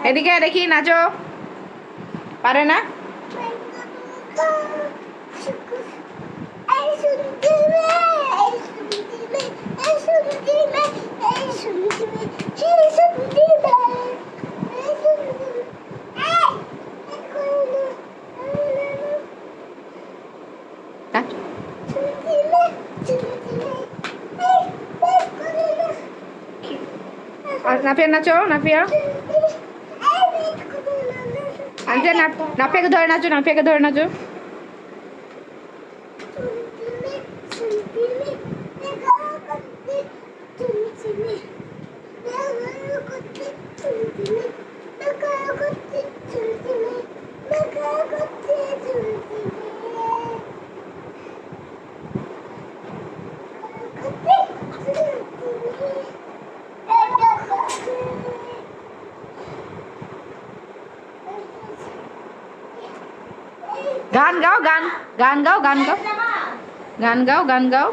এদিকে দেখি নাচো। পারে না? নাফিয়া নাচো, নাফিয়া। নাফিয়াকে ধরে নাচো, নাফিয়াকে ধরে নাচো। গান গাও, গান গাও, গান গাও, গান গাও, গান গাও।